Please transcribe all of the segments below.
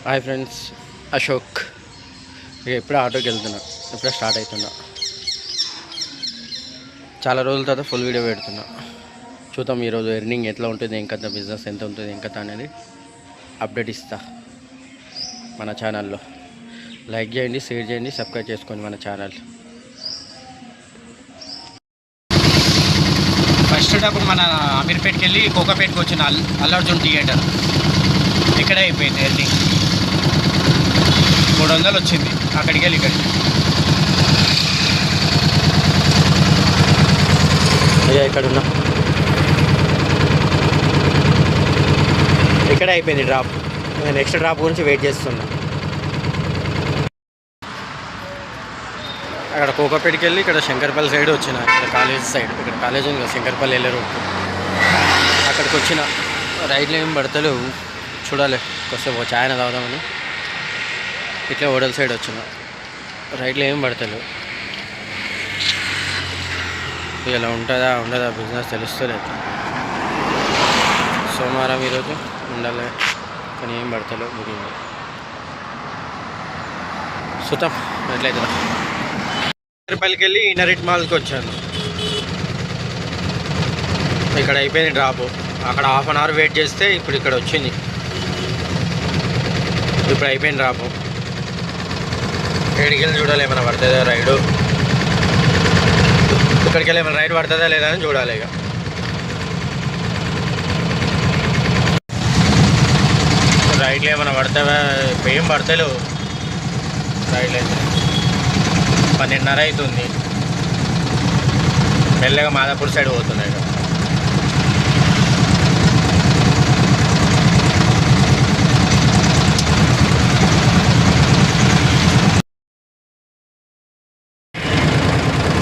Hi friends, Ashok. ఇక ఇప్పుడే ఆటోకి వెళ్తున్నా, ఇప్పుడే స్టార్ట్ అవుతున్నా. చాలా రోజుల తర్వాత ఫుల్ వీడియో పెడుతున్నా. చూద్దాం ఈరోజు ఎర్నింగ్ ఎట్లా ఉంటుంది, ఏం కథ, బిజినెస్ ఎంత ఉంటుంది, ఏం కథ అనేది అప్డేట్ ఇస్తా మన ఛానల్లో. లైక్ చేయండి, షేర్ చేయండి, సబ్స్క్రైబ్ చేసుకోండి మన ఛానల్. ఫస్ట్ అప్పుడు మన అమీర్పేట్కి వెళ్ళి కోకాపేట్కి వచ్చిన అల్లు అర్జున్ థియేటర్ ఇక్కడే అయిపోయింది ఎర్నింగ్. 300 వచ్చింది అక్కడికి వెళ్ళి ఇక్కడికి. ఇక్కడ ఉన్నా, ఇక్కడే అయిపోయింది డ్రాప్. నేను నెక్స్ట్ డ్రాప్ గురించి వెయిట్ చేస్తున్నా. అక్కడ కోకాపేటకి వెళ్ళి ఇక్కడ శంకర్పల్లి సైడ్ వచ్చిన, ఇక్కడ కాలేజ్ సైడ్, ఇక్కడ కాలేజ్ ఉంది కదా శంకర్పల్లి వెళ్ళే రోడ్, అక్కడికి వచ్చిన. రైడ్లు ఏం పడతలేవు, చూడాలి కొద్దిసేపు ఛాయ్ తాగుదామని ఇట్లా ఓడల సైడ్ వచ్చిన. రైడ్లు ఏం పడతలేవు. ఇలా ఉంటుందా ఉండదా బిజినెస్ తెలుస్తలేదు. సోమవారం ఈరోజు ఉండాలి కానీ ఏం పడతలేవు బుకింగ్. సుతం ఎట్లయితే రూపాయలకి వెళ్ళి ఇన్నరిట్ మాల్కి వచ్చాను. ఇక్కడ అయిపోయింది డ్రాపు. అక్కడ హాఫ్ అన్ అవర్ వెయిట్ చేస్తే ఇప్పుడు ఇక్కడ వచ్చింది. ఇప్పుడు అయిపోయింది డ్రాపు. ఏడికి వెళ్ళి చూడాలి ఏమైనా పడుతుందా రైడు, ఇక్కడికి వెళ్ళి ఏమైనా రైడ్ పడుతుందా లేదా అని చూడాలి. ఇక రైడ్లు ఏమైనా పడతావా, ఏం పడతలేవు రైడ్లు అయితే. 12:30 అవుతుంది. మెల్లగా మాదాపూర్ సైడ్ పోతున్నాయి.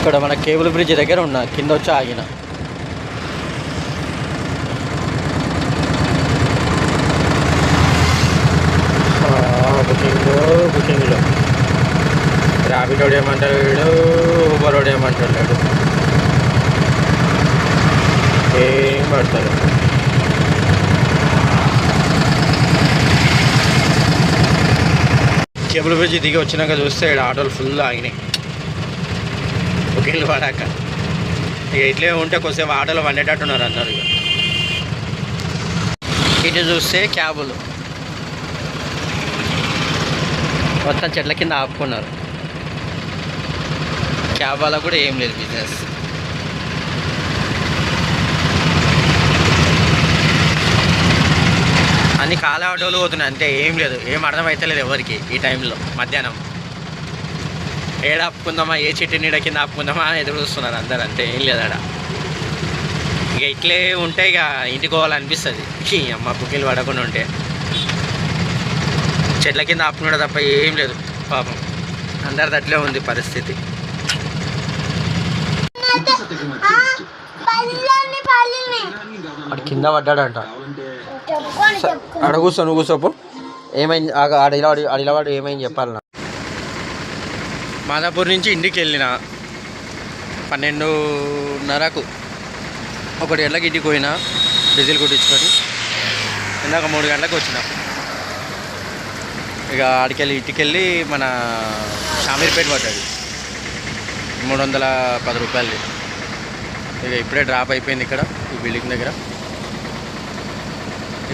ఇక్కడ మన కేబుల్ బ్రిడ్జ్ దగ్గర ఉన్నా, కింద వచ్చి ఆగిన. బుకింగ్లో ర్యాపిడోడు ఏమంటాడు వీడు, ఊబరోడు ఏమంటాడు లేడు, ఏం పడతాడు. కేబుల్ బ్రిడ్జ్ దిగి వచ్చినాక చూస్తే ఇక్కడ ఆటోలు ఫుల్ ఆగినాయి బుకింగ్లు పడాక. ఇక ఇట్లే ఉంటే కొద్దిసేపు ఆటోలు వండేటట్టున్నారు అందరు. ఇక ఇటు చూస్తే క్యాబులు మొత్తం చెట్ల కింద ఆపుకున్నారు. క్యాబ్ వాళ్ళకు కూడా ఏం లేదు బిజినెస్. అన్ని కాల ఆటోలు పోతున్నాయి అంతే, ఏం లేదు. ఏం అర్థమవుతలేదు ఎవరికి ఈ టైంలో. మధ్యాహ్నం ఏడ ఆపుకుందామా, ఏ చెట్టు నీడ కింద ఆపుకుందామా అని ఎదురు చూస్తున్నారు అందరు, అంతే, ఏం లేదు ఆడ. ఇక ఇట్లే ఉంటే ఇక ఇంటికి పోవాలనిపిస్తుంది. అమ్మ బుకింగ్లు పడకుండా ఉంటే చెట్ల కింద ఆపుకున్నాడు తప్ప ఏం లేదు పాపం. అందరిది అట్లే ఉంది పరిస్థితి. అటు కింద పడ్డాడంట. అడ కూర్చో, నువ్వు కూర్చోపు. ఏమైంది అడిలవాడు ఏమైంది చెప్పాలన్నా. మాదాపూర్ నుంచి ఇంటికి వెళ్ళిన 12:30కు, 1 గంటలకు ఇంటికి పోయినా డీజిల్ కొట్టించుకొని. ఇందాక 3 గంటలకు వచ్చిన. ఇక ఆడికెళ్ళి ఇంటికెళ్ళి మన షామీర్పేట పడ్డాడు, 310 రూపాయలు. ఇక ఇప్పుడే డ్రాప్ అయిపోయింది ఇక్కడ ఈ బిల్డింగ్ దగ్గర.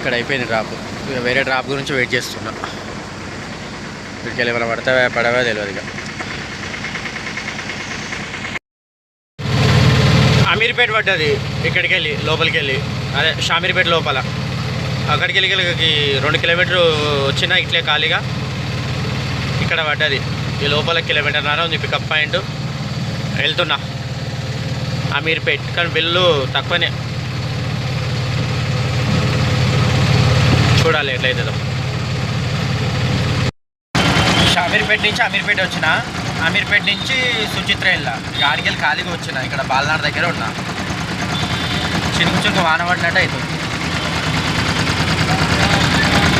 ఇక్కడ అయిపోయింది డ్రాప్. ఇక వేరే డ్రాప్ గురించి వెయిట్ చేస్తున్నా. ఇక్కడికి వెళ్ళి ఏమైనా పడవా తెలియదు. ఇక అమీర్పేట పడ్డది. ఇక్కడికి వెళ్ళి లోపలికి వెళ్ళి, అదే షామీర్పేట లోపల, అక్కడికి వెళ్ళి 2 కిలోమీటర్లు వచ్చినా ఇట్లే ఖాళీగా ఇక్కడ పడ్డది. ఈ లోపల 1.5 కిలోమీటర్ ఉంది పికప్ పాయింట్. వెళ్తున్నా అమీర్పేట్, కానీ బిల్లు తక్కువనే. చూడాలి ఎట్లయితుందో. షామీర్పేట నుంచి అమీర్పేట వచ్చిన, అమీర్పేట నుంచి సుచిత్ర వెళ్ళా. ఇక ఆడికెళ్ళి ఖాళీగా వచ్చిన. ఇక్కడ బాలనాడు దగ్గర ఉన్నా. చినుకు చినుకు వాన పడినట్టు అవుతుంది.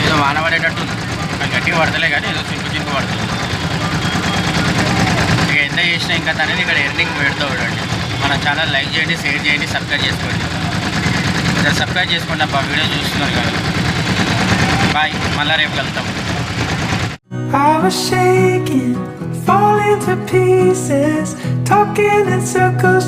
ఏదో వాన పడేటట్టు ఉంది, కానీ గట్టిగా పడతలే కానీ ఏదో చినుకు చినుకు పడుతుంది. ఇక ఎంత చేసినా ఇంకా అనేది ఇక్కడ ఎర్నింగ్ పెడతా చూడండి. మన ఛానల్ లైక్ చేయండి, షేర్ చేయండి, సబ్స్క్రైబ్ చేసుకోండి. సబ్స్క్రైబ్ చేసుకోండి అబ్బా, వీడియో చూస్తున్నారు కదా. బాయ్, మళ్ళీ రేపు కలుద్దాం. I was shaking, falling to pieces, talking in circles.